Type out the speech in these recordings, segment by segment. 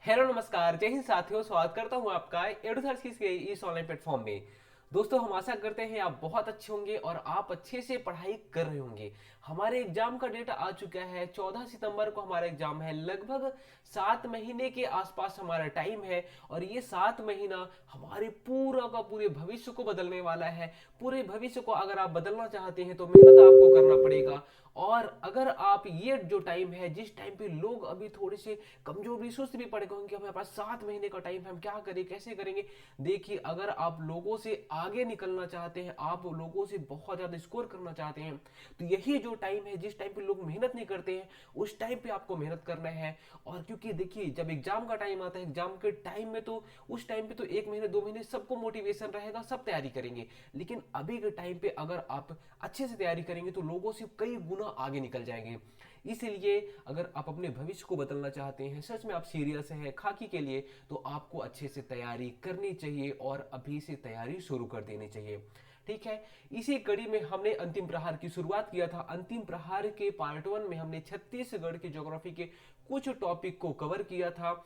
Hello नमस्कार, जय हिंद साथियों। स्वागत करता हूं आपका एडुथर्स के इस ऑनलाइन प्लेटफॉर्म में। दोस्तों, हम आशा करते हैं आप बहुत अच्छे होंगे और आप अच्छे से पढ़ाई कर रहे होंगे। हमारे एग्जाम का डेट आ चुका है, 14 सितंबर को हमारा एग्जाम है। लगभग 7 महीने के आसपास हमारा टाइम है और ये 7 महीना हमारे पूरा का पूरे भविष्य को बदलने वाला है। पूरे भविष्य को अगर आप बदलना चाहते हैं तो मेहनत आपको करना पड़ेगा। और अगर आप ये जो टाइम है, जिस टाइम पे लोग अभी थोड़े से कमजोर भी सुस्त भी पड़े होंगे, हमारे पास 7 महीने का टाइम है, हम क्या करें, कैसे करेंगे। देखिए, अगर आप लोगों से आगे निकलना चाहते हैं, आप लोगों से बहुत ज्यादा स्कोर करना चाहते हैं, तो यही जो टाइम है, जिस टाइम पे लोग मेहनत नहीं करते हैं, उस टाइम पे आपको मेहनत करना है। और क्योंकि देखिए, जब एग्जाम का टाइम आता है, एग्जाम के टाइम में तो उस टाइम पे तो 1 महीने 2 महीने सबको मोटिवेशन रहेगा, सब तैयारी करेंगे। लेकिन अभी के टाइम पे अगर आप अच्छे से तैयारी करेंगे तो लोगों से कई गुना आगे निकल जाएंगे। इसलिए अगर आप अपने भविष्य को बदलना चाहते हैं, सच में आप सीरियस हैं खाकी के लिए, तो आपको अच्छे से तैयारी करनी चाहिए और अभी से तैयारी शुरू कर देनी चाहिए। ठीक है। इसी कड़ी में हमने अंतिम प्रहार की शुरुआत किया था। अंतिम प्रहार के पार्ट 1 में हमने छत्तीसगढ़ की ज्योग्राफी के कुछ टॉपिक को कवर किया था।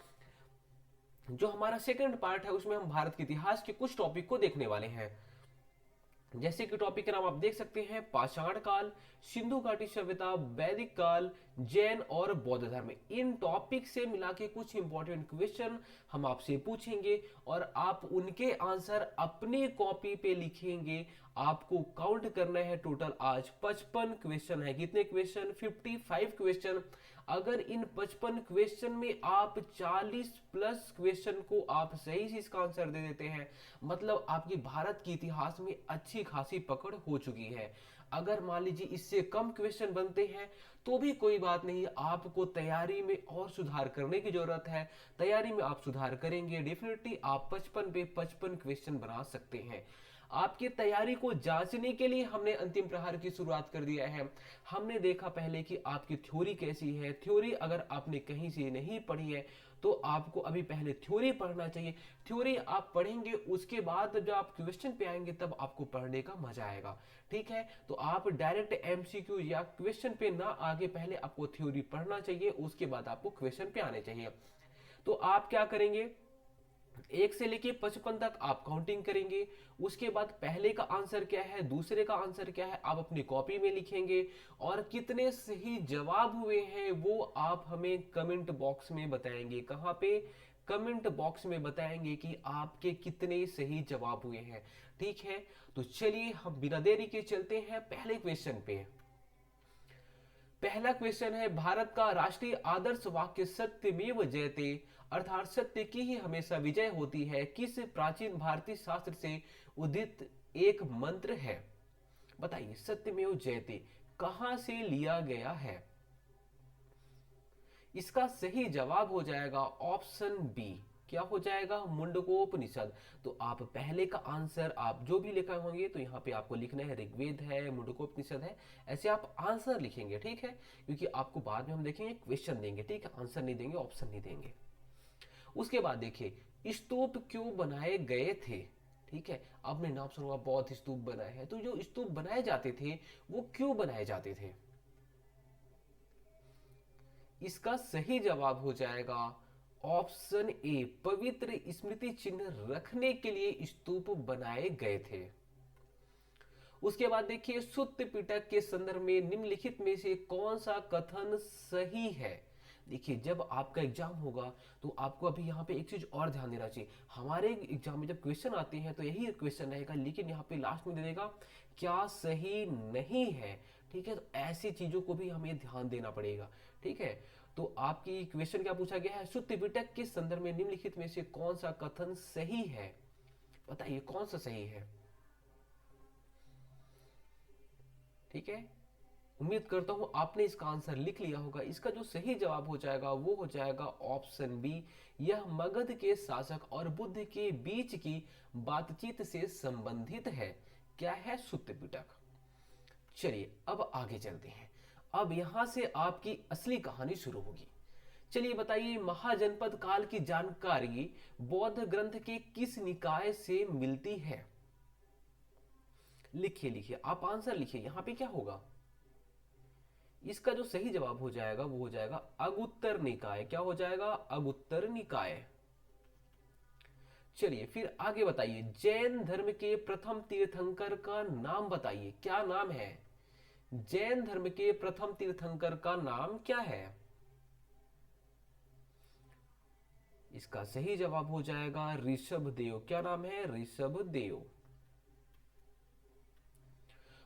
जो हमारा सेकंड पार्ट है, उसमें हम भारत के इतिहास के कुछ टॉपिक को देखने वाले हैं। जैसे कि टॉपिक के नाम आप देख सकते हैं: पाषाण काल, सिंधु घाटी सभ्यता, वैदिक काल, जैन और बौद्ध धर्म। इन टॉपिक से मिला के कुछ इंपॉर्टेंट क्वेश्चन हम आपसे पूछेंगे और आप उनके आंसर अपनी कॉपी पे लिखेंगे। आपको काउंट करना है। टोटल आज 55 क्वेश्चन है। कितने क्वेश्चन? 55 क्वेश्चन। अगर इन 55 क्वेश्चन में आप 40 प्लस क्वेश्चन को आप सही से इसका आंसर दे देते हैं, मतलब आपकी भारत के इतिहास में अच्छी खासी पकड़ हो चुकी है। अगर मान लीजिए इससे कम क्वेश्चन बनते हैं तो भी कोई बात नहीं, आपको तैयारी में और सुधार करने की जरूरत है। तैयारी में आप सुधार करेंगे, डेफिनेटली आप 55 पे 55 क्वेश्चन बना सकते हैं। आपकी तैयारी को जांचने के लिए हमने अंतिम प्रहार की शुरुआत कर दिया है। हमने देखा पहले कि आपकी थ्योरी कैसी है। थ्योरी अगर आपने कहीं से नहीं पढ़ी है तो आपको अभी पहले थ्योरी पढ़ना चाहिए। थ्योरी आप पढ़ेंगे, उसके बाद जब आप क्वेश्चन पे आएंगे तब आपको पढ़ने का मजा आएगा। ठीक है। तो आप डायरेक्ट एमसीक्यू या क्वेश्चन पे ना आगे पहले आपको थ्योरी पढ़ना चाहिए, उसके बाद आपको क्वेश्चन पे आने चाहिए। तो आप क्या करेंगे, 1 से लेके 55 तक आप काउंटिंग करेंगे। उसके बाद पहले का आंसर क्या है, दूसरे का आंसर क्या है, आप अपनी कॉपी में लिखेंगे। और कितने सही जवाब हुए हैं वो आप हमें कमेंट बॉक्स में बताएंगे। कहाँ पे? कमेंट बॉक्स में बताएंगे कि आपके कितने सही जवाब हुए हैं। ठीक है। तो चलिए हम बिना देरी के चलते हैं पहले क्वेश्चन पे। पहला क्वेश्चन है: भारत का राष्ट्रीय आदर्श वाक्य सत्यमेव जयते, अर्थात सत्य की ही हमेशा विजय होती है, किस प्राचीन भारतीय शास्त्र से उदित एक मंत्र है? बताइए, सत्यमेव जयते कहां से लिया गया है? इसका सही जवाब हो जाएगा ऑप्शन बी। क्या हो जाएगा? मुंडकोपनिषद। तो आप पहले का आंसर आप जो भी लिखा होंगे तो यहाँ पे आपको लिखना है ऋग्वेद है, मुंडकोपनिषद है, ऐसे आप आंसर लिखेंगे। ठीक है। क्योंकि आपको बाद में हम देखेंगे क्वेश्चन देंगे, ठीक है, आंसर नहीं देंगे, ऑप्शन नहीं देंगे। उसके बाद देखिए, स्तूप क्यों बनाए गए थे? ठीक है। आपने नाम सुना होगा, बौद्ध स्तूप बनाए हैं। तो जो स्तूप बनाए जाते थे वो क्यों बनाए जाते थे? इसका सही जवाब हो जाएगा ऑप्शन ए, पवित्र स्मृति चिन्ह रखने के लिए स्तूप बनाए गए थे। उसके बाद देखिए, सुत्त पिटक के संदर्भ में निम्नलिखित में से कौन सा कथन सही है? देखिए, जब आपका एग्जाम होगा तो आपको अभी यहाँ पे एक चीज और ध्यान देना चाहिए। हमारे एग्जाम में जब क्वेश्चन आते हैं तो यही क्वेश्चन रहेगा, लेकिन यहाँ पे लास्ट में दे देगा क्या सही नहीं है। ठीक है। तो ऐसी चीजों को भी हमें ध्यान देना पड़ेगा। ठीक है। तो आपकी क्वेश्चन क्या पूछा गया है? सुत्त पिटक के संदर्भ में निम्नलिखित में से कौन सा कथन सही है? बताइए कौन सा सही है। ठीक है। उम्मीद करता हूं आपने इसका आंसर लिख लिया होगा। इसका जो सही जवाब हो जाएगा वो हो जाएगा ऑप्शन बी। यह मगध के शासक और बुद्ध के बीच की बातचीत से संबंधित है। क्या है? सुत्त पिटक। चलिए अब आगे चलते हैं। अब यहां से आपकी असली कहानी शुरू होगी। चलिए बताइए, महाजनपद काल की जानकारी बौद्ध ग्रंथ के किस निकाय से मिलती है? लिखिए लिखिए, आप आंसर लिखिए। यहां पे क्या होगा? इसका जो सही जवाब हो जाएगा वो हो जाएगा अगुत्तर निकाय। क्या हो जाएगा? अगुत्तर निकाय। चलिए फिर आगे बताइए, जैन धर्म के प्रथम तीर्थंकर का नाम बताइए, क्या नाम है? जैन धर्म के प्रथम तीर्थंकर का नाम क्या है? इसका सही जवाब हो जाएगा ऋषभ देव। क्या नाम है? ऋषभ देव।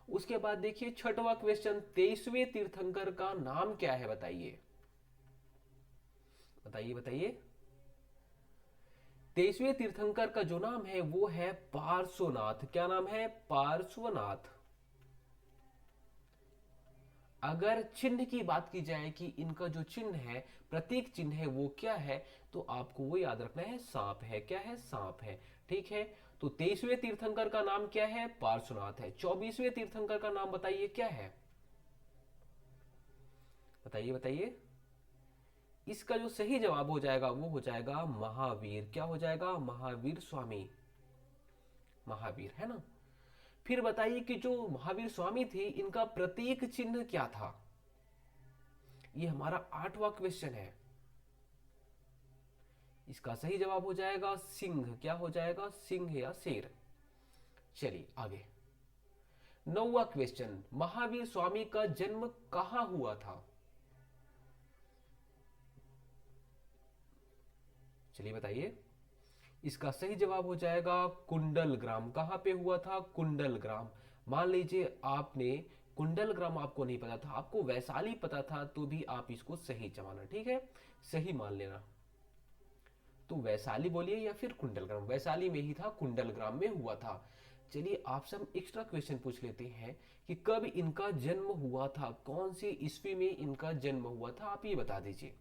उसके बाद देखिए छठवां क्वेश्चन, 23वें तीर्थंकर का नाम क्या है? बताइए बताइए बताइए। 23वें तीर्थंकर का जो नाम है वो है पार्श्वनाथ। क्या नाम है? पार्श्वनाथ। अगर चिन्ह की बात की जाए कि इनका जो चिन्ह है, प्रतीक चिन्ह है, वो क्या है, तो आपको वो याद रखना है, सांप है। क्या है? सांप है। ठीक है। तो 23वें तीर्थंकर का नाम क्या है? पार्श्वनाथ है। 24वें तीर्थंकर का नाम बताइए क्या है? बताइए बताइए। इसका जो सही जवाब हो जाएगा वो हो जाएगा महावीर। क्या हो जाएगा? महावीर स्वामी। महावीर है ना। फिर बताइए कि जो महावीर स्वामी थे इनका प्रतीक चिन्ह क्या था? ये हमारा 8वां क्वेश्चन है। इसका सही जवाब हो जाएगा सिंह। क्या हो जाएगा? सिंह या शेर। चलिए आगे। 9वां क्वेश्चन, महावीर स्वामी का जन्म कहां हुआ था? चलिए बताइए। इसका सही जवाब हो जाएगा कुंडल ग्राम। कहां पे हुआ था? कुंडल ग्राम। मान लीजिए आपने कुंडल ग्राम आपको नहीं पता था, आपको वैशाली पता था, तो भी आप इसको सही जमाना। ठीक है, सही मान लेना। तो वैशाली बोलिए या फिर कुंडल ग्राम, वैशाली में ही था, कुंडल ग्राम में हुआ था। चलिए आपसे हम एक्स्ट्रा क्वेश्चन पूछ लेते हैं कि कब इनका जन्म हुआ था, कौन सी ईस्वी में इनका जन्म हुआ था, आप ये बता दीजिए।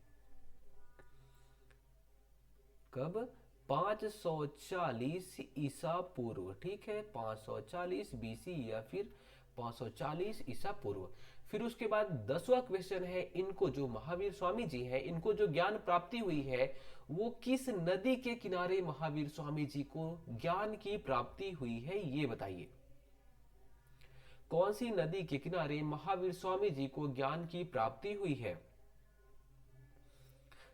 कब? 540 ईसा पूर्व। ठीक है, 540 बीसी या फिर 540 ईसा पूर्व। फिर उसके बाद 10वां क्वेश्चन है, इनको जो महावीर स्वामी जी हैं, इनको जो ज्ञान प्राप्ति हुई है, वो किस नदी के किनारे महावीर स्वामी जी को ज्ञान की प्राप्ति हुई है, ये बताइए। कौन सी नदी के किनारे महावीर स्वामी जी को ज्ञान की प्राप्ति हुई है?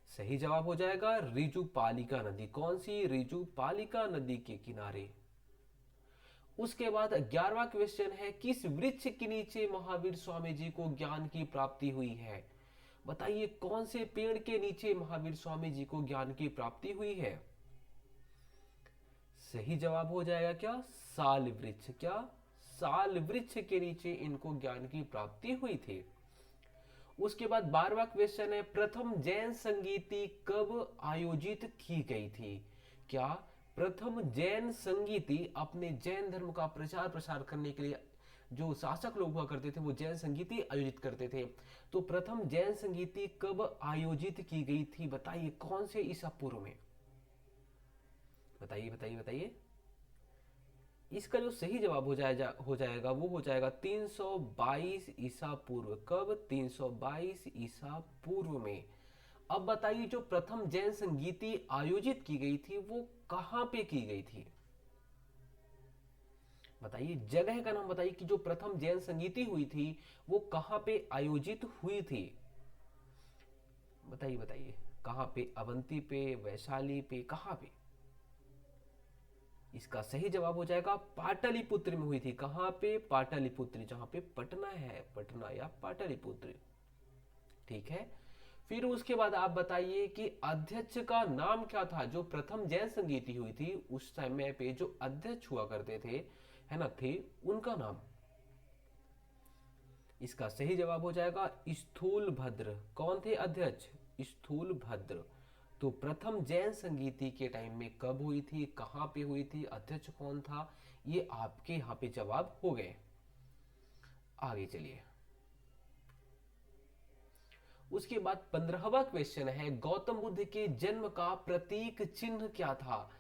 सही जवाब हो जाएगा रिजुपालिका नदी। कौन सी? रिजुपालिका नदी के किनारे। उसके बाद 11वां क्वेश्चन है, किस वृक्ष के नीचे महावीर स्वामी जी को ज्ञान की प्राप्ति हुई है? बताइए कौन से पेड़ के नीचे महावीर स्वामी जी को ज्ञान की प्राप्ति हुई है? सही जवाब हो जाएगा क्या? साल वृक्ष। क्या? साल वृक्ष के नीचे इनको ज्ञान की प्राप्ति हुई थी। उसके बाद 12वां क्वेश्चन है, प्रथम जैन संगीति कब आयोजित की गई थी? क्या प्रथम जैन संगीति अपने जैन धर्म का प्रचार प्रसार करने के लिए जो शासक लोग हुआ करते थे वो जैन संगीति आयोजित करते थे, तो प्रथम जैन संगीति कब आयोजित की गई थी? बताइए कौन से ईसा पूर्व में? बताइए बताइए बताइए। इसका जो सही जवाब हो जाएगा वो हो जाएगा 322 ईसा पूर्व। कब? 322 ईसा पूर्व में। अब बताइए जो प्रथम जैन संगीति आयोजित की गई थी वो कहां पे की गई थी? बताइए जगह का नाम बताइए कि जो प्रथम जैन संगीति हुई थी वो कहां पे आयोजित हुई थी? बताइए बताइए। कहां पे? अवंती पे, वैशाली पे, कहां पे? इसका सही जवाब हो जाएगा पाटलिपुत्र में हुई थी। कहां पे? पाटलिपुत्र, जहां पे पटना है, पटना या पाटलिपुत्र। ठीक है। फिर उसके बाद आप बताइए कि अध्यक्ष का नाम क्या था? जो प्रथम जैन संगीति हुई थी उस समय पे जो अध्यक्ष हुआ करते थे, है ना, थे, उनका नाम। इसका सही जवाब हो जाएगा स्थूल भद्र। कौन थे अध्यक्ष? स्थूल भद्र। तो प्रथम जैन संगीति के टाइम में कब हुई थी, कहां पे हुई थी, अध्यक्ष कौन था, ये आपके यहां पे जवाब हो गए। आगे चलिए। उसके बाद 15वां क्वेश्चन है, गौतम बुद्ध के जन्म का प्रतीक चिन्ह क्या था?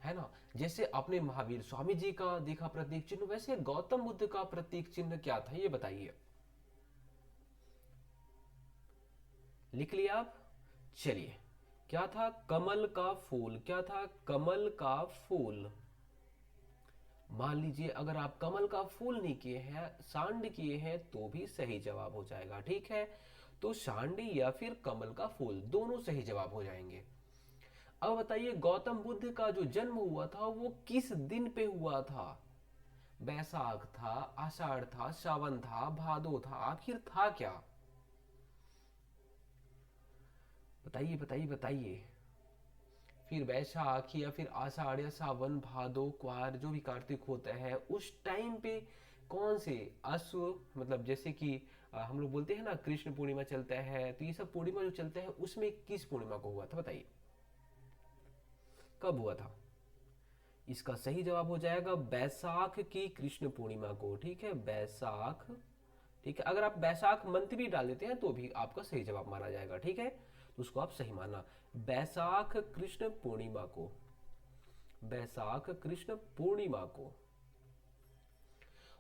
है ना, जैसे आपने महावीर स्वामी जी का देखा प्रतीक चिन्ह, वैसे गौतम बुद्ध का प्रतीक चिन्ह क्या था, ये बताइए। लिख लिया आप? चलिए। क्या था? कमल का फूल। क्या था? कमल का फूल। मान लीजिए अगर आप कमल का फूल नहीं किए हैं, सांड किए हैं, तो भी सही जवाब हो जाएगा। ठीक है, तो सांडी या फिर कमल का फूल दोनों सही जवाब हो जाएंगे। अब बताइए गौतम बुद्ध का जो जन्म हुआ था वो किस दिन पे हुआ था? बैसाख था, आषाढ़ था, श्रावण था, भादो था, आखिर था क्या? बताइए बताइए बताइए। फिर वैशाख या फिर आषाढ़ या सावन भादो क्वार जो भी कार्तिक होता है उस टाइम पे कौन से अश्व, मतलब जैसे कि हम लोग बोलते हैं ना कृष्ण पूर्णिमा चलता है, तो ये सब पूर्णिमा जो चलता है उसमें किस पूर्णिमा को हुआ था बताइए, कब हुआ था? इसका सही जवाब हो जाएगा बैसाख की कृष्ण पूर्णिमा को। ठीक है, बैसाख। ठीक है, अगर आप बैसाख मंथ भी डाल देते हैं तो भी आपका सही जवाब माना जाएगा। ठीक है, तो उसको आप सही मानना, बैसाख कृष्ण पूर्णिमा को, बैसाख कृष्ण पूर्णिमा को।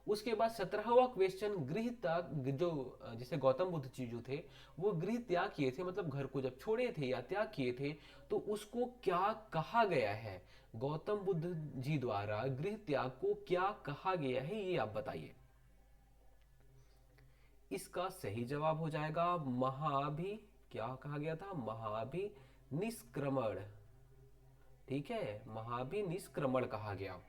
उसके बाद 17वां क्वेश्चन, गृह त्याग, जो जैसे गौतम बुद्ध जी जो थे वो गृह त्याग किए थे, मतलब घर को जब छोड़े थे या त्याग किए थे, तो उसको क्या कहा गया है? गौतम बुद्ध जी द्वारा गृह त्याग को क्या कहा गया है, ये आप बताइए। इसका सही जवाब हो जाएगा महाभि, क्या कहा गया था? महाभि निष्क्रमण। ठीक है, महाभि निष्क्रमण कहा गया।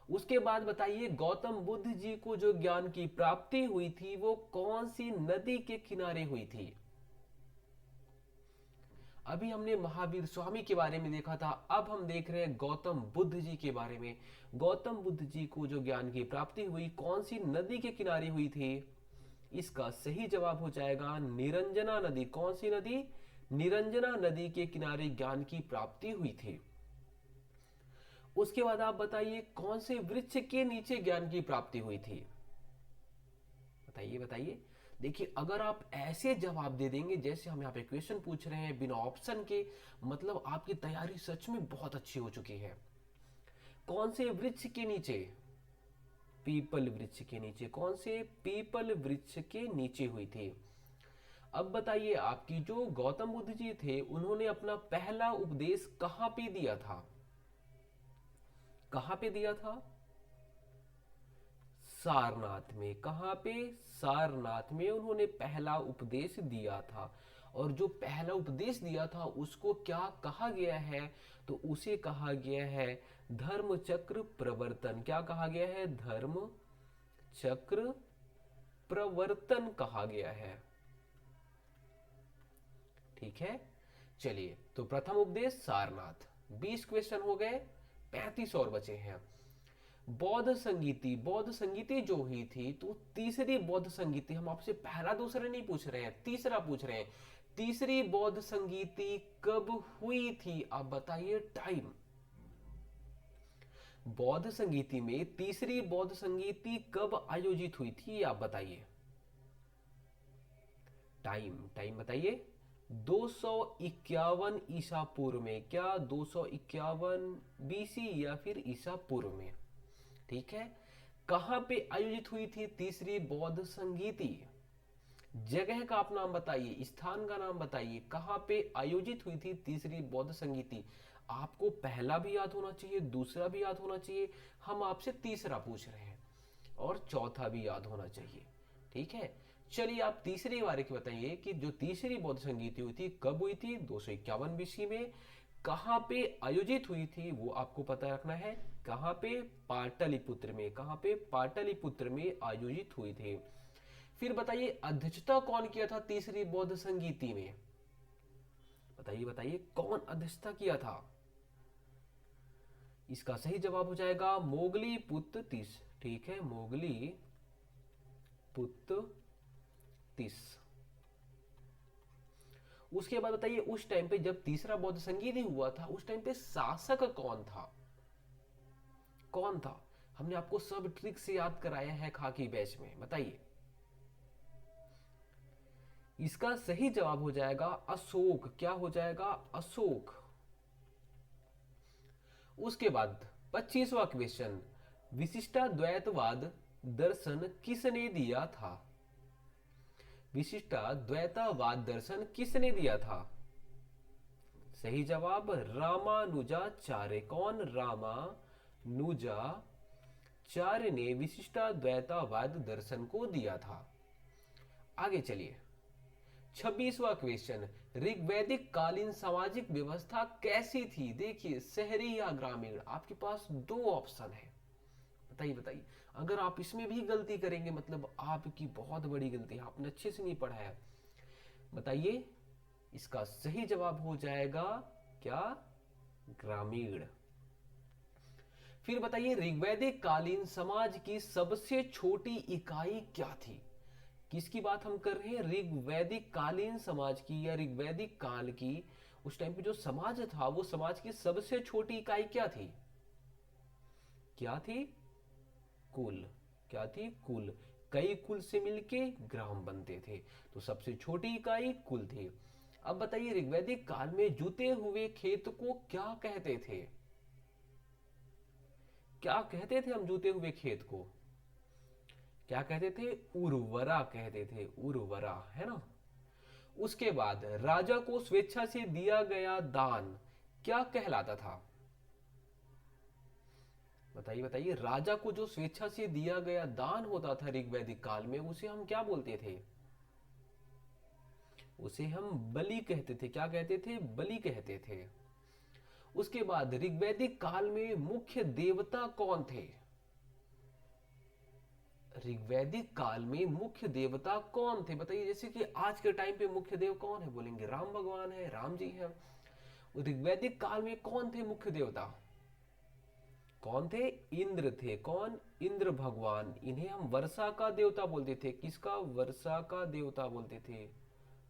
उसके बाद बताइए गौतम बुद्ध जी को जो ज्ञान की प्राप्ति हुई थी वो कौन सी नदी के किनारे हुई थी? अभी हमने महावीर स्वामी के बारे में देखा था, अब हम देख रहे हैं गौतम बुद्ध जी के बारे में। गौतम बुद्ध जी को जो ज्ञान की प्राप्ति हुई कौन सी नदी के किनारे हुई थी? इसका सही जवाब हो जाएगा निरंजना नदी। कौन सी नदी? निरंजना नदी के किनारे ज्ञान की प्राप्ति हुई थी। उसके बाद आप बताइए कौन से वृक्ष के नीचे ज्ञान की प्राप्ति हुई थी? बताइए बताइए। देखिए अगर आप ऐसे जवाब दे देंगे जैसे हम यहाँ पे क्वेश्चन पूछ रहे हैं बिना ऑप्शन के, मतलब आपकी तैयारी सच में बहुत अच्छी हो चुकी है। कौन से वृक्ष के नीचे? पीपल वृक्ष के नीचे। कौन से? पीपल वृक्ष के नीचे हुई थी। अब बताइए आपकी जो गौतम बुद्ध जी थे उन्होंने अपना पहला उपदेश कहां पे दिया था? कहां पे दिया था? सारनाथ में। कहां पे? सारनाथ में उन्होंने पहला उपदेश दिया था। और जो पहला उपदेश दिया था उसको क्या कहा गया है? तो उसे कहा गया है धर्म चक्र प्रवर्तन। क्या कहा गया है? धर्म चक्र प्रवर्तन कहा गया है। ठीक है, चलिए तो प्रथम उपदेश सारनाथ। 20 क्वेश्चन हो गए, 35 और बचे हैं। बौद्ध संगीति, बौद्ध संगीति जो हुई थी तो तीसरी बौद्ध संगीति, हम आपसे पहला दूसरा नहीं पूछ रहे हैं, तीसरा पूछ रहे हैं। तीसरी बौद्ध संगीति कब हुई थी? आप बताइए टाइम। बौद्ध संगीति में तीसरी बौद्ध संगीति कब आयोजित हुई थी आप बताइए। टाइम, टाइम बताइए। 251 ईसा पूर्व में। क्या 251 बीसी या फिर ईसा पूर्व में? ठीक है, कहां पे आयोजित हुई थी तीसरी बौद्ध संगीति? जगह का आप नाम बताइए, स्थान का नाम बताइए, कहां पे आयोजित हुई थी तीसरी बौद्ध संगीति? आपको पहला भी याद होना चाहिए, दूसरा भी याद होना चाहिए, हम आपसे तीसरा पूछ रहे हैं, और चौथा भी याद होना चाहिए। ठीक है, चलिए आप तीसरे बारे की बताइए कि जो तीसरी बौद्ध संगीति हुई थी कब हुई थी? 251 बीसी में। कहां पे आयोजित हुई थी वो आपको पता रखना है। कहां पे? पाटलिपुत्र में। कहां पे? पाटलिपुत्र में आयोजित हुई थी। फिर बताइए अध्यक्षता कौन किया था तीसरी बौद्ध संगीति में? बताइए बताइए कौन अध्यक्षता किया था? इसका सही जवाब हो जाएगा मोगली पुत्र तीस। ठीक है, मोगली पुत्र तीस। उसके बाद बताइए उस टाइम पे जब तीसरा बौद्ध संगीति हुआ था उस टाइम पे शासक कौन था? कौन था? हमने आपको सब ट्रिक से याद कराया है खाकी बैच में, बताइए। इसका सही जवाब हो जाएगा अशोक। क्या हो जाएगा? अशोक। उसके बाद 25वां क्वेश्चन, विशिष्टाद्वैतवाद दर्शन किसने दिया था? विशिष्टाद्वैतवाद दर्शन किसने दिया था? सही जवाब रामानुजाचार्य। कौन? रामानुजाचार्य। शंकराचार्य ने विशिष्टाद्वैतवाद दर्शन को दिया था? आगे चलिए, 26वां क्वेश्चन, ऋग्वैदिक कालीन सामाजिक व्यवस्था कैसी थी? देखिए, शहरी या ग्रामीण, आपके पास दो ऑप्शन है। बताइए बताइए, अगर आप इसमें भी गलती करेंगे मतलब आपकी बहुत बड़ी गलती है, आपने अच्छे से नहीं पढ़ा है। बताइए, इसका सही जवाब हो जाएगा क्या? ग्रामीण। फिर बताइए, ऋग्वैदिक कालीन समाज की सबसे छोटी इकाई क्या थी? किसकी बात हम कर रहे हैं? ऋग्वैदिक कालीन समाज की या ऋग्वैदिक काल की। उस टाइम पे जो समाज था वो समाज की सबसे छोटी इकाई क्या थी? क्या थी? कुल। क्या थी? कुल। कई कुल से मिलके ग्राम बनते थे, तो सबसे छोटी इकाई कुल थी। अब बताइए, ऋग्वैदिक काल में जुते हुए खेत को क्या कहते थे? क्या कहते थे हम जुते हुए खेत को? क्या कहते थे? उर्वरा कहते थे, उर्वरा, है ना। उसके बाद राजा को स्वेच्छा से दिया गया दान क्या कहलाता था? बताइए बताइए, राजा को जो स्वेच्छा से दिया गया दान होता था ऋग्वैदिक काल में, उसे हम क्या बोलते थे? उसे हम बलि कहते थे। क्या कहते थे? बलि कहते थे। उसके बाद ऋग्वैदिक काल में मुख्य देवता कौन थे? ऋग्वैदिक काल में मुख्य देवता कौन थे? बताइए, जैसे कि आज के टाइम पे मुख्य देव कौन है? बोलेंगे राम भगवान है, राम जी है। ऋग्वैदिक काल में कौन थे मुख्य देवता? कौन थे? इंद्र थे। कौन? इंद्र भगवान। इन्हें हम वर्षा का देवता बोलते थे। किसका? वर्षा का देवता बोलते थे,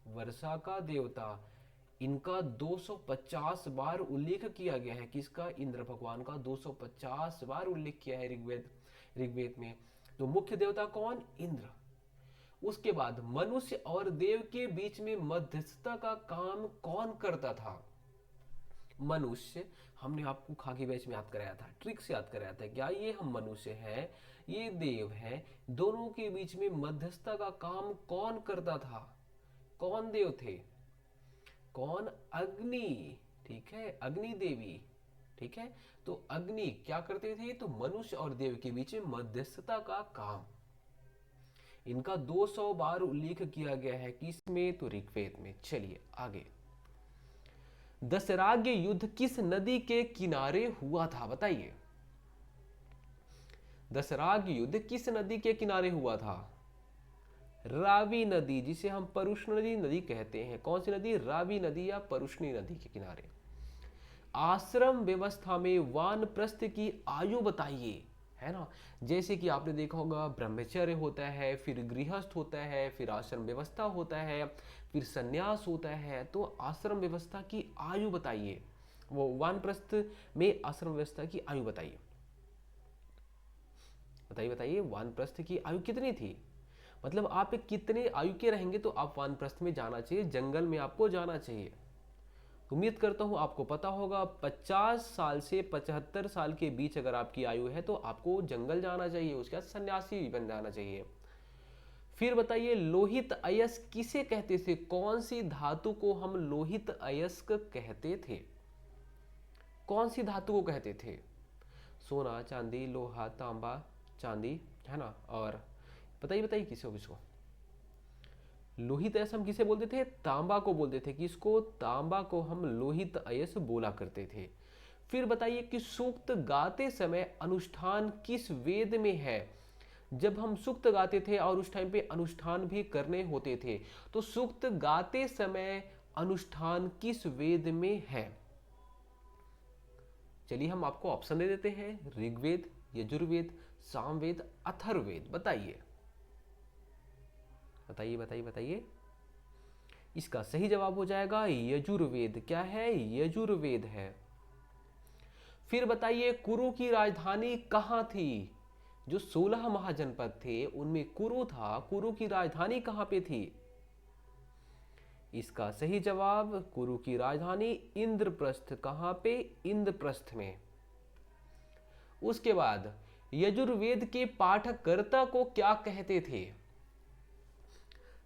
वर्षा का देवता। इनका 250 बार उल्लेख किया गया है। किसका? इंद्र भगवान का 250 बार उल्लेख किया है ऋग्वेद में। तो मुख्य देवता कौन? इंद्र। उसके बाद मनुष्य और देव के बीच में मध्यस्थता का काम कौन करता था? मनुष्य, हमने आपको खाकी बैच में याद कराया था, ट्रिक से याद कराया था। क्या ये हम मनुष्य हैं, ये देव हैं, दोनों के बीच में मध्यस्थता का काम कौन करता था? कौन देव थे? कौन? अग्नि। ठीक है, अग्नि देवी। ठीक है, तो अग्नि क्या करते थे? तो मनुष्य और देव के बीच में मध्यस्थता का काम। इनका 200 बार उल्लेख किया गया है। किसमें? तो ऋग्वेद में। चलिए आगे, दशराग्य युद्ध किस नदी के किनारे हुआ था? बताइए, दशराग्य युद्ध किस नदी के किनारे हुआ था? रावी नदी, जिसे हम परुष्णी नदी कहते हैं। कौन सी नदी? रावी नदी या परुष्णी नदी के किनारे। आश्रम व्यवस्था में वानप्रस्थ की आयु बताइए, है ना। जैसे कि आपने देखा होगा, ब्रह्मचर्य होता है, फिर गृहस्थ होता है, फिर आश्रम व्यवस्था होता है, फिर संन्यास होता है। तो आश्रम व्यवस्था की आयु बताइए, वो वानप्रस्थ में आश्रम व्यवस्था की आयु बताइए। बताइए बताइए, वानप्रस्थ की आयु कितनी थी? मतलब आप कितने आयु के रहेंगे तो आप वानप्रस्थ में जाना चाहिए, जंगल में आपको जाना चाहिए। उम्मीद करता हूं आपको पता होगा। 50 साल से 75 साल के बीच अगर आपकी आयु है तो आपको जंगल जाना चाहिए, उसके बाद सन्यासी बन जाना चाहिए। फिर बताइए, लोहित अयस्क किसे कहते थे? कौन सी धातु को हम लोहित अयस्क कहते थे? कौन सी धातु को कहते थे? सोना, चांदी, लोहा, तांबा, चांदी, है ना। और बताइए बताइए किसे हो इसको? लोहित अयस्क हम किसे बोलते थे? तांबा को बोलते थे। किसको? तांबा को हम लोहित अयस्क बोला करते थे। फिर बताइए कि सूक्त गाते समय अनुष्ठान किस वेद में है? जब हम सूक्त गाते थे और उस टाइम पे अनुष्ठान भी करने होते थे, तो सूक्त गाते समय अनुष्ठान किस वेद में है? चलिए हम आपको ऑप्शन दे देते हैं, ऋग्वेद, यजुर्वेद, सामवेद, अथर्ववेद। बताइए बताइए बताइए बताइए। इसका सही जवाब हो जाएगा यजुर्वेद। क्या है? यजुर्वेद है। फिर बताइए, कुरु की राजधानी कहां थी? जो 16 महाजनपद थे उनमें कुरु था। कुरु की राजधानी कहां पे थी? इसका सही जवाब, कुरु की राजधानी इंद्रप्रस्थ। कहां पे? इंद्रप्रस्थ में। उसके बाद यजुर्वेद के पाठकर्ता को क्या कहते थे?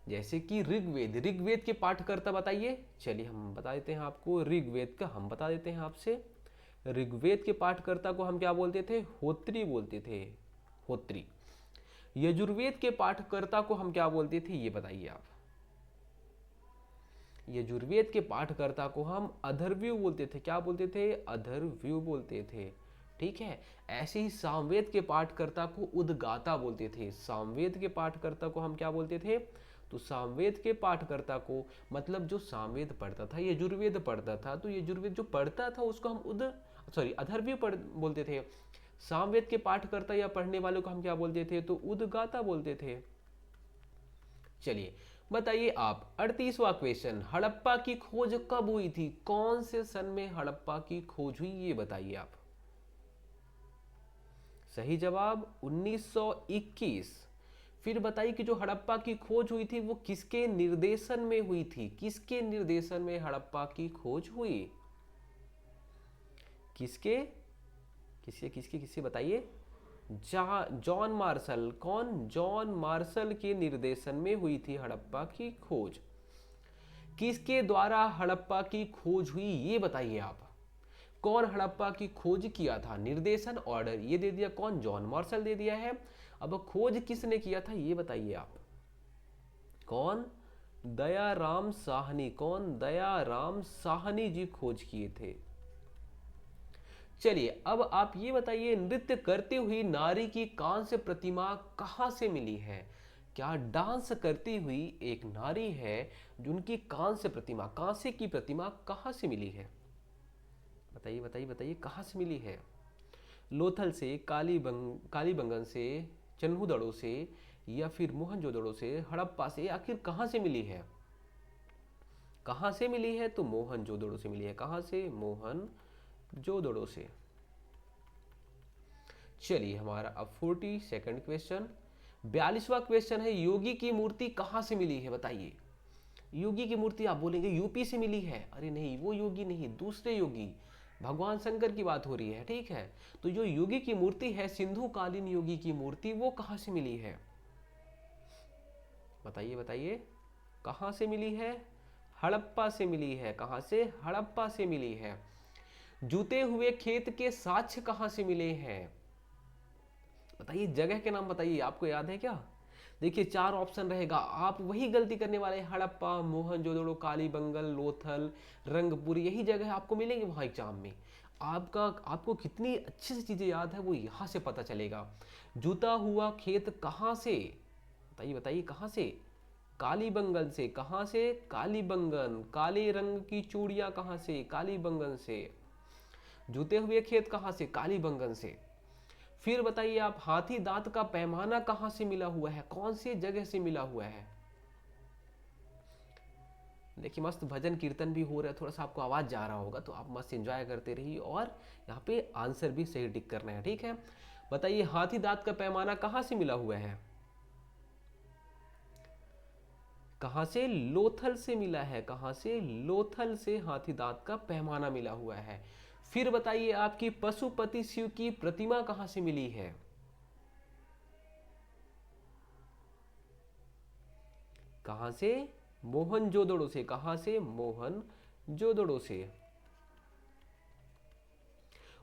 जैसे कि ऋग्वेद, ऋग्वेद के पाठकर्ता बताइए। चलिए हम बता देते हैं आपको, ऋग्वेद का हम बता देते हैं आपसे। ऋग्वेद के पाठकर्ता को हम क्या बोलते थे? होत्री बोलते थे। होत्री। यजुर्वेद के पाठकर्ता को हम क्या बोलते थे ये बताइए आप। यजुर्वेद के पाठकर्ता को हम अधर्व्यू बोलते थे। क्या बोलते थे? अधर्व्यू बोलते थे। ठीक है। ऐसे ही सामवेद के पाठकर्ता को उद्गाता बोलते थे। सामवेद के पाठकर्ता को हम क्या बोलते थे? तो सामवेद के पाठकर्ता को मतलब जो सामवेद पढ़ता था, यजुर्वेद पढ़ता था, तो यजुर्वेद जो पढ़ता था उसको हम अधर्व्यू बोलते थे। सामवेद के पाठकर्ता या पढ़ने वालों को हम क्या बोलते थे? तो उद्गाता बोलते थे। चलिए बताइए आप 38वां क्वेश्चन, हड़प्पा की खोज कब हुई थी? कौन से सन में हड़प्पा की खोज हुई ये बताइए आप। सही जवाब 1921। फिर बताइए कि जो हड़प्पा की खोज हुई थी वो किसके निर्देशन में हुई थी? किसके निर्देशन में हड़प्पा की खोज हुई? किसके किसके किसके किसके बताइए। John Marshall. कौन? जॉन मार्शल के निर्देशन में हुई थी हड़प्पा की खोज। किसके द्वारा हड़प्पा की खोज हुई ये बताइए आप। कौन हड़प्पा की खोज किया था? निर्देशन ऑर्डर ये दे दिया कौन? जॉन मार्शल दे दिया है। अब खोज किसने किया था ये बताइए आप। कौन? दयाराम साहनी। कौन? दयाराम साहनी जी खोज किए थे। चलिए अब आप ये बताइए, नृत्य करती हुई नारी की कांस्य प्रतिमा कहां से मिली है? क्या डांस करती हुई एक नारी है जिनकी कांस्य प्रतिमा, कांस्य की प्रतिमा कहां से मिली है? बताइए बताइए बताइए कहां से मिली है? लोथल से, कालीबंगन से, चन्हुदड़ो से, या फिर मोहनजोदड़ो से, हड़प्पा से, आखिर कहां से मिली है? कहां से मिली है? तो मोहनजोदड़ो से मिली है। कहां से? मोहनजोदड़ो से। चलिए हमारा अब 42nd क्वेश्चन, 42वां क्वेश्चन है, योगी की मूर्ति कहां से मिली है बताइए। योगी की मूर्ति आप बोलेंगे यूपी से मिली है। अरे नहीं, वो योगी नहीं, दूसरे योगी, भगवान शंकर की बात हो रही है। ठीक है। तो जो योगी की मूर्ति है, सिंधु कालीन योगी की मूर्ति, वो कहां से मिली है? बताइए बताइए कहां से मिली है? हड़प्पा से मिली है। कहां से? हड़प्पा से मिली है। जूते हुए खेत के साक्ष्य कहां से मिले हैं? बताइए, जगह के नाम बताइए, आपको याद है क्या? देखिए 4 ऑप्शन रहेगा, आप वही गलती करने वाले हैं। हड़प्पा, मोहनजोदड़ो, कालीबंगन, लोथल, रंगपुर, यही जगह आपको मिलेंगे वहां एग्जाम में। आपको कितनी अच्छी सी चीजें याद है वो यहां से पता चलेगा। जूता हुआ खेत कहां से? बताइए बताइए कहां से? कालीबंगन से। कहां से? कालीबंगन। काले रंग की चूड़ियां कहां से? कालीबंगन से। जूते हुए खेत कहां से? कालीबंगन से। फिर बताइए आप, हाथी दांत का पैमाना कहां से मिला हुआ है? कौन सी जगह से मिला हुआ है? देखिए मस्त भजन कीर्तन भी हो रहा है, थोड़ा सा आपको आवाज जा रहा होगा, तो आप मस्त एंजॉय करते रहिए और यहाँ पे आंसर भी सही टिक करना है। ठीक है। बताइए हाथी दांत का पैमाना कहां से मिला हुआ है? कहां से? लोथल से मिला है। कहां से? लोथल से हाथी दांत का पैमाना मिला हुआ है। फिर बताइए आपकी पशुपति शिव की प्रतिमा कहां से मिली है? कहां से? मोहनजोदड़ो से। कहां से? मोहनजोदड़ो से।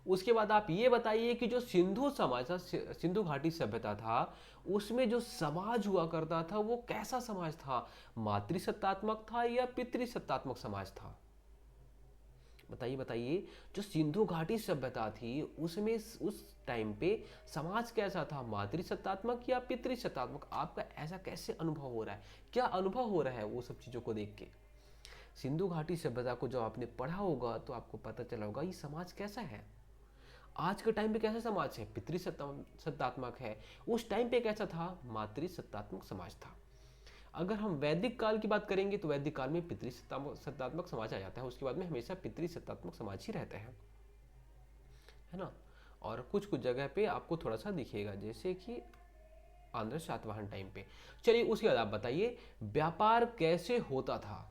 उसके बाद आप ये बताइए कि जो सिंधु समाज था, सिंधु घाटी सभ्यता था, उसमें जो समाज हुआ करता था वो कैसा समाज था? मातृसत्तात्मक था या पितृसत्तात्मक समाज था? बताइए बताइए। जो सिंधु घाटी सभ्यता थी उसमें उस टाइम पे समाज कैसा था? मातृसत्तात्मक या पितृसत्तात्मक? आपका ऐसा कैसे अनुभव हो रहा है? क्या अनुभव हो रहा है वो सब चीजों को देख के? सिंधु घाटी सभ्यता को जब आपने पढ़ा होगा तो आपको पता चला होगा ये समाज कैसा है। आज के टाइम पे कैसा समाज है? पितृसत्तात्मक है। उस टाइम पे कैसा था? मातृसत्तात्मक समाज था। अगर हम वैदिक काल की बात करेंगे तो वैदिक काल में पितृसत्तात्मक समाज आ जाता है, उसके बाद में हमेशा पितृसत्तात्मक समाज ही रहते हैं, है ना। और कुछ कुछ जगह पे आपको थोड़ा सा दिखेगा, जैसे कि आंध्र सातवाहन टाइम पे। चलिए उसके बाद आप बताइए, व्यापार कैसे होता था?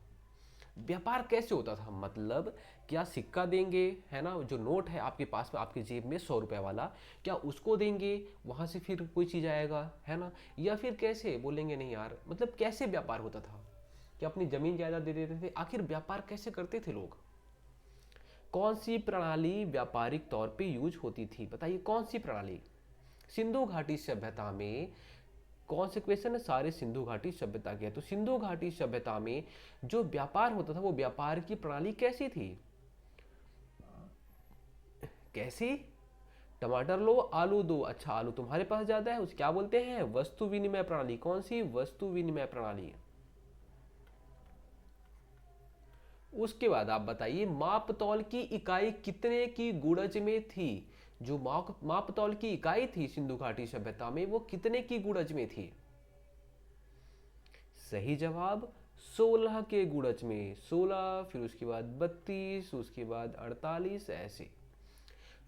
व्यापार कैसे होता था मतलब क्या सिक्का देंगे, है ना, जो नोट है आपके पास में आपकी जेब में 100 रुपए वाला, क्या उसको देंगे, वहां से फिर कोई चीज आएगा, है ना, या फिर कैसे बोलेंगे नहीं यार, मतलब कैसे व्यापार होता था? क्या अपनी जमीन जायदाद दे देते थे? आखिर व्यापार कैसे करते थे लोग? कौन सी प्रणाली व्यापारिक तौर पे यूज होती थी? बताइए कौन सी प्रणाली? सिंधु घाटी सभ्यता में कौन से क्वेश्चन है, सारे सिंधु घाटी सभ्यता के। तो सिंधु घाटी सभ्यता में जो व्यापार होता था वो व्यापार की प्रणाली कैसी थी, कैसी? टमाटर लो आलू दो, अच्छा आलू तुम्हारे पास ज्यादा है, उसे क्या बोलते हैं, वस्तु विनिमय प्रणाली। कौन सी, वस्तु विनिमय प्रणाली। उसके बाद आप बताइए माप तौल की इकाई कितने की गुणज में थी। जो माप तौल की इकाई थी सिंधु घाटी सभ्यता में वो कितने की गुणज में थी। सही जवाब 16 के गुणज में। 16, फिर उसके बाद 32, उसके बाद 48, ऐसे।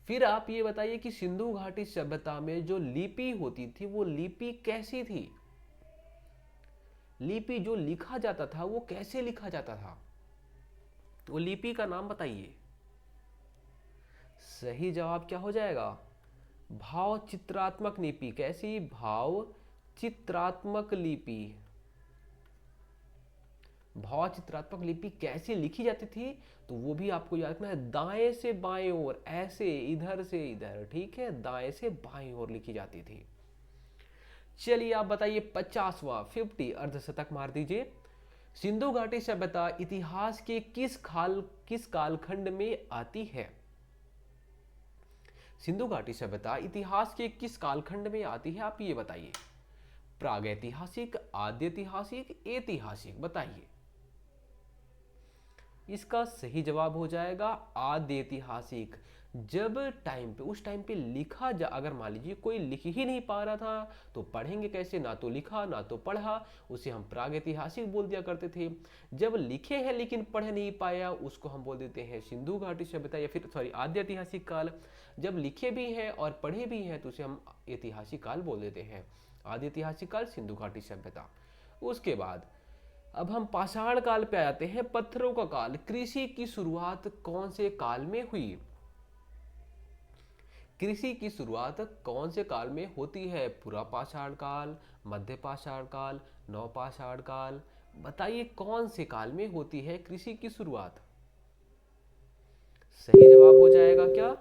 फिर आप ये बताइए कि सिंधु घाटी सभ्यता में जो लिपि होती थी वो लिपि कैसी थी। लिपि जो लिखा जाता था वो कैसे लिखा जाता था, वो लिपि का नाम बताइए। सही जवाब क्या हो जाएगा, भाव चित्रात्मक लिपि। कैसी, भाव चित्रात्मक लिपि। भाव चित्रात्मक लिपि कैसे लिखी जाती थी, तो वो भी आपको याद रखना है, दाएं से बाएं ओर, ऐसे इधर से इधर, ठीक है, दाएं से बाएं ओर लिखी जाती थी। चलिए आप बताइए 50वां 50 अर्धशतक मार दीजिए। सिंधु घाटी सभ्यता इतिहास के किस कालखंड में आती है। सिंधु घाटी सभ्यता इतिहास के किस कालखंड में आती है, आप ये बताइए। प्रागैतिहासिक, आद्यैतिहासिक, ऐतिहासिक, बताइए। इसका सही जवाब हो जाएगा आद्यैतिहासिक। जब टाइम पे, उस टाइम पे लिखा जा, अगर मान लीजिए कोई लिख ही नहीं पा रहा था तो पढ़ेंगे कैसे, ना तो लिखा ना तो पढ़ा, उसे हम प्रागैतिहासिक बोल दिया करते थे। जब लिखे हैं लेकिन पढ़ नहीं पाया उसको हम बोल देते हैं सिंधु घाटी सभ्यता, या फिर सॉरी आद्यैतिहासिक काल। जब लिखे भी हैं और पढ़े भी हैं तो उसे हम ऐतिहासिक काल बोल देते हैं। आद्यैतिहासिक काल, सिंधु घाटी सभ्यता। उसके बाद अब हम पाषाण काल पे आ जाते हैं, पत्थरों का काल। कृषि की शुरुआत कौन से काल में हुई। कृषि की शुरुआत कौन से काल में होती है, पुरा पाषाण काल, मध्य पाषाण काल, नवपाषाण काल, बताइए कौन से काल में होती है कृषि की शुरुआत। सही जवाब हो जाएगा क्या,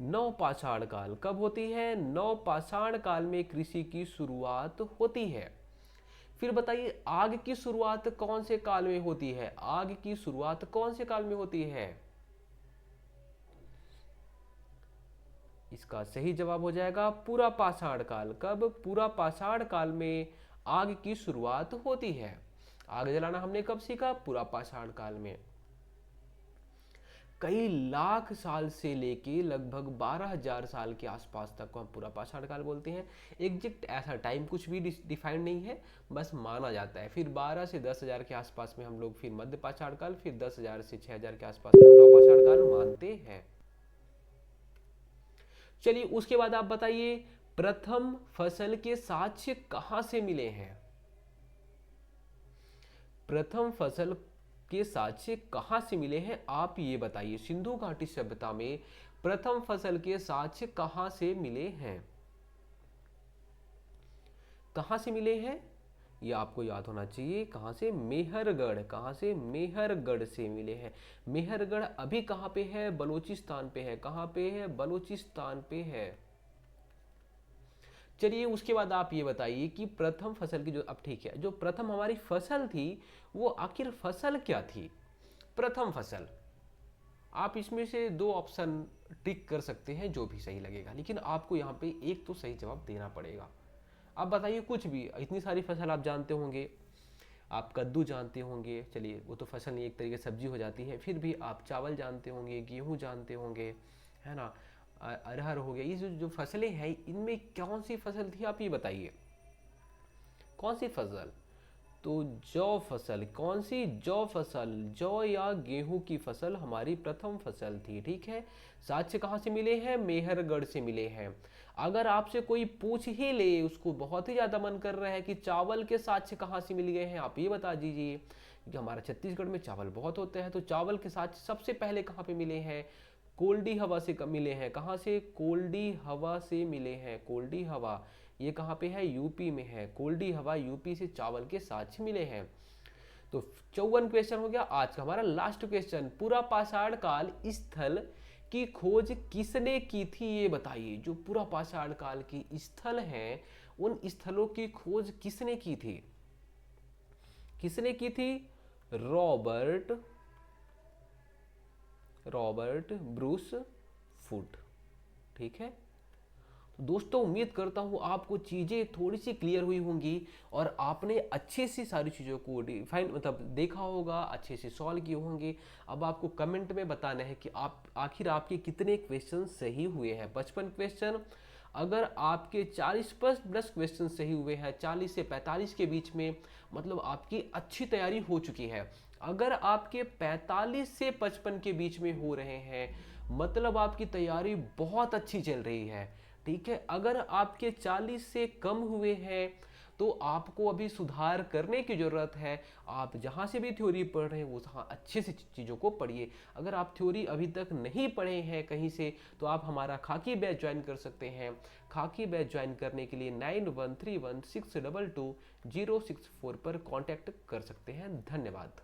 नवपाषाण काल। कब होती है, नवपाषाण काल में कृषि की शुरुआत होती है। फिर बताइए आग की शुरुआत कौन से काल में होती है, आग की शुरुआत कौन से काल में होती है। इसका सही जवाब हो जाएगा पुरा पाषाण काल। कब, पुरा पाषाण काल में आग की शुरुआत होती है। आग जलाना हमने कब सीखा, पुरा पाषाण काल में। कई लाख साल से लेके लगभग 12,000 साल के आसपास तक को हम पूरा पाषाण काल बोलते हैं। एग्जैक्ट ऐसा टाइम कुछ भी डिफाइंड नहीं है, बस माना जाता है। फिर 12 से 10,000 के आसपास में हम लोग फिर मध्य पाषाण काल, फिर 10,000 से 6,000 के आसपास में हम नवपाषाण काल मानते हैं। चलिए उसके बाद आप बताइए प्रथम फसल के साक्ष्य कहां से मिले हैं। प्रथम फसल के साक्ष्य कहां से मिले हैं, आप ये बताइए। सिंधु घाटी सभ्यता में प्रथम फसल के साक्ष्य कहां से मिले हैं, कहां से मिले हैं, ये आपको याद होना चाहिए। कहां से, मेहरगढ़। कहां से, मेहरगढ़ से मिले हैं। मेहरगढ़ अभी कहां पे है, बलूचिस्तान पे है। कहां पे है, बलूचिस्तान पे है। चलिए उसके बाद आप ये बताइए कि प्रथम फसल की जो, अब ठीक है, जो प्रथम हमारी फसल थी वो आखिर फसल क्या थी। प्रथम फसल, आप इसमें से दो ऑप्शन टिक कर सकते हैं जो भी सही लगेगा, लेकिन आपको यहाँ पे एक तो सही जवाब देना पड़ेगा। आप बताइए कुछ भी, इतनी सारी फसल आप जानते होंगे, आप कद्दू जानते होंगे, चलिए वो तो फसल नहीं, एक तरीके सब्जी हो जाती है, फिर भी आप चावल जानते होंगे, गेहूं जानते होंगे, है ना, अरहर हो गया। ये जो फसलें हैं इनमें कौन सी फसल थी, आप ये बताइए कौन सी फसल। तो जौ फसल। कौन सी, जौ फसल। जौ या गेहूं की फसल हमारी प्रथम फसल थी, ठीक है। साक्ष्य कहां से मिले हैं, मेहरगढ़ से मिले हैं। अगर आपसे कोई पूछ ही ले, उसको बहुत ही ज्यादा मन कर रहा है कि चावल के साक्ष्य कहां से मिल गए हैं, आप ये बता दीजिए कि हमारा छत्तीसगढ़ में चावल बहुत होते हैं, तो चावल के साक्ष्य सबसे पहले कहां पे मिले हैं, कोल्डी हवा से मिले हैं। कहां से, कोल्डी हवा से मिले हैं। कोल्डी हवा ये कहां पे है, यूपी में है। कोल्डी हवा यूपी से चावल के साक्ष्य मिले हैं। तो 54 क्वेश्चन हो गया। आज का हमारा लास्ट क्वेश्चन, पूरा पाषाण काल स्थल की खोज किसने की थी ये बताइए। जो पूरा पाषाण काल की स्थल हैं उन स्थलों की खोज किसने की थी? किसने की थी? Robert Robert Bruce foot. ठीक है, तो दोस्तों उम्मीद करता हूँ आपको चीज़ें थोड़ी सी क्लियर हुई होंगी और आपने अच्छे से सारी चीज़ों को डिफाइन मतलब देखा होगा, अच्छे से सॉल्व किए होंगे। अब आपको कमेंट में बताना है कि आप आखिर आपके कितने क्वेश्चन सही हुए हैं। 55 क्वेश्चन, अगर आपके 40 प्लस क्वेश्चन सही हुए हैं, 40 से 45 के बीच में, मतलब आपकी अच्छी तैयारी हो चुकी है। अगर आपके 45 से 55 के बीच में हो रहे हैं, मतलब आपकी तैयारी बहुत अच्छी चल रही है। ठीक है, अगर आपके 40 से कम हुए हैं तो आपको अभी सुधार करने की ज़रूरत है। आप जहाँ से भी थ्योरी पढ़ रहे हैं वो वहाँ अच्छे से चीज़ों को पढ़िए। अगर आप थ्योरी अभी तक नहीं पढ़े हैं कहीं से, तो आप हमारा खाकी बैच ज्वाइन कर सकते हैं। खाकी बैच ज्वाइन करने के लिए 9131622064 पर कांटेक्ट कर सकते हैं। धन्यवाद।